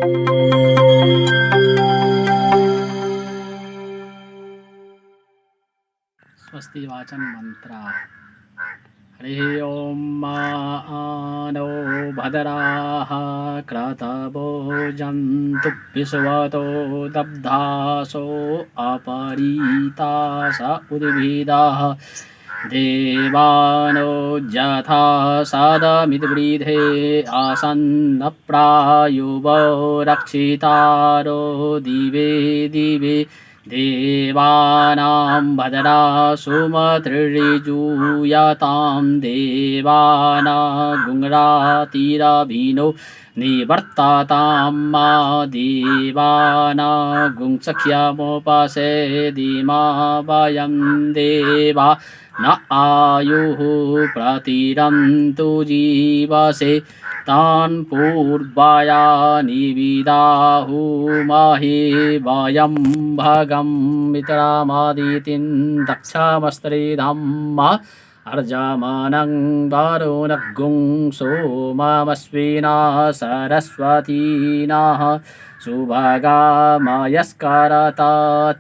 स्वस्ति वाचन मंत्र। हरि ओम नो भद्राः क्रतवो जन्तु विश्वतो दब्धासो अपरीतास उद्भिदाः देवानो यथा सदमिद्वृधे आसन्न प्रायुवो रक्षितारो दिवे दिवे देवानां भद्रा सुमतिर्यजूयतां देवाना गुङ्रातिरभिनो निवर्ततां मा देवाना गुंसख्यमुपसेदिमा वयं देवा न आयुः प्रतिरन्तु जीवसे तान् पूर्वाया निविदाहुमहे वयं भगं मित्रामादितिं दक्षमस्त्रिधम्म अर्जमानं वरुणगुं सोममस्विना सरस्वतीनः सुभगामयस्करता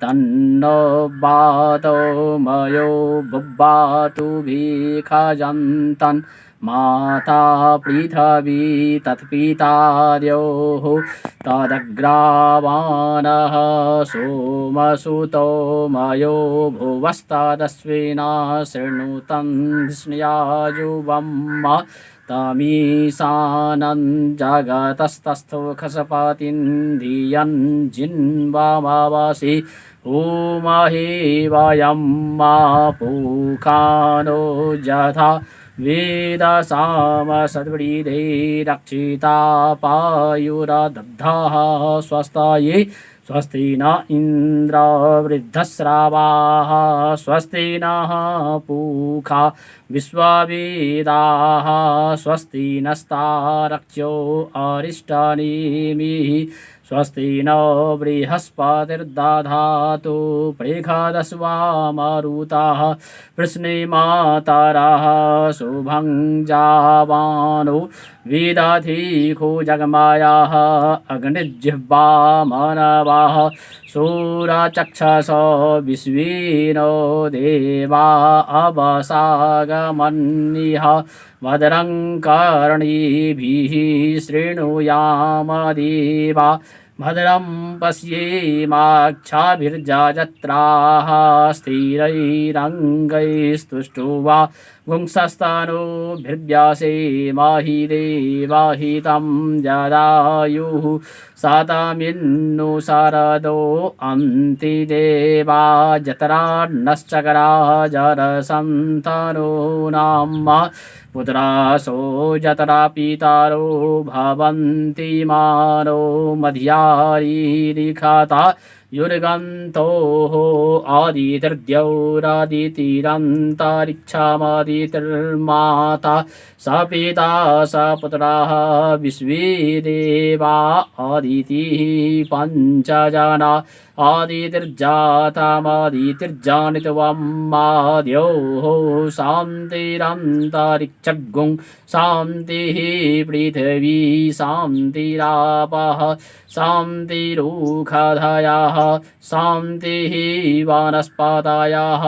तन्नो वातो मयो बुब्बातु भिखजन्तन् माता पृथिवी तत्पितार्योः तदग्रावाणः सोमसुतो मयो भुवस्तदस्विना शृणुतं विष्णुयाजुवम् तमीशानं जगतस्तस्थो खसपतिन्धियन् जिन्वामावासि उमहि वयं मा पूखानो यथा वेदसाम सद्वृधे रक्षिता पायुरदब्धः स्वस्ताये स्वस्ति न इन्द्र वृद्धश्रावाः स्वस्ति नः पूषा विश्ववेदाः स्वस्ति नस्तारक्ष्यो अरिष्टनेमिः स्वस्ति नो बृहस्पतिर्दधातु प्रेषदस्वा मरुतः वृष्णिमातरः शुभं जावानो विदधिखो जगमायाः अग्निजिह्वा मनवः सूरचक्षसो विश्विनो देवा अवसागमन्निह भद्रं कर्णिभिः शृणुयाम देवा भद्रं पश्येमाक्षाभिर्जत्राः स्थिरैरङ्गैस्तुष्टुवा पुंसस्तनूभिर्व्यासेमाहि देवाहितं जदायुः शतमिन्नु शरदो अन्ति देवा जतरान्नश्चकरा जरसन्तनूनां पुत्रासो जतरा पितारो भवन्ति मानो मध्यारीरिखाता युर्गन्तोः आदितिर्द्यौरादितिरन्तरिक्षामादितिर्माता स पिता स पुत्राः विश्वे देवा आदितिः पञ्चजना आदितिर्जातमादितिर्जानित्वमाद्योः शान्तिरन्तरिक्षगुं शान्तिः पृथिवी शान्तिरापः शान्तिरुषधयः शान्तिः वनस्पतयः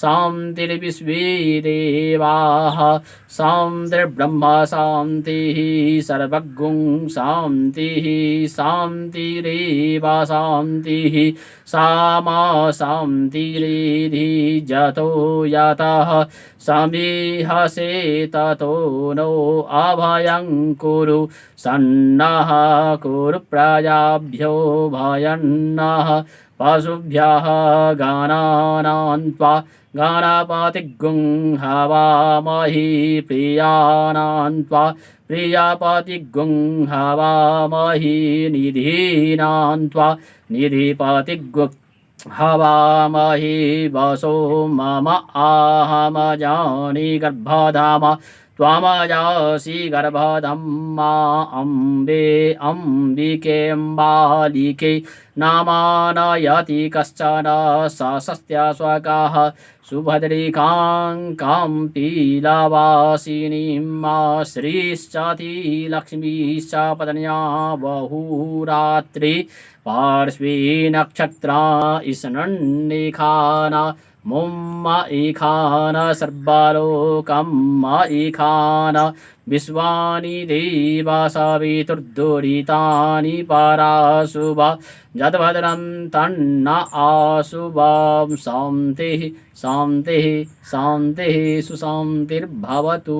शान्तिर्विश्वे देवाः शान्तिर्ब्रह्म शान्तिः सर्वगुं शान्तिः शान्तिरेव शान्तिः सामा शान्तिरेधि जतो यतः समीहसे ततो नो अभयं कुरु सन्नः कुरु प्रजाभ्यो भयन्नः पशुभ्यः गणानान्त्वा गणपतिगुं हवामहि प्रियाणान्त्वा प्रियपतिगुं हवामहि निधीनान्त्वा निधिपतिगुं हवामहि वसो मम आहमजानि गर्भधाम त्वमजासि गर्भधम्मा अम्बे अम्बिकेऽम्बालिके नामानयति कश्चन सस्त्यस्वकः सुभद्रिकाङ्कां पीलावासिनीं श्रीश्चाति लक्ष्मीश्च पत्न्या बहुरात्रि पार्श्वे नक्षत्रा ईशनन्निखाना मुम्म ईखान सर्वलोकम् ईखान विश्वानि देवा सवितुर्दुरितानि पराशुभ यद्भद्रं तन्न आशुभं शान्तिः शान्तिः शान्तिः सुशान्तिर्भवतु।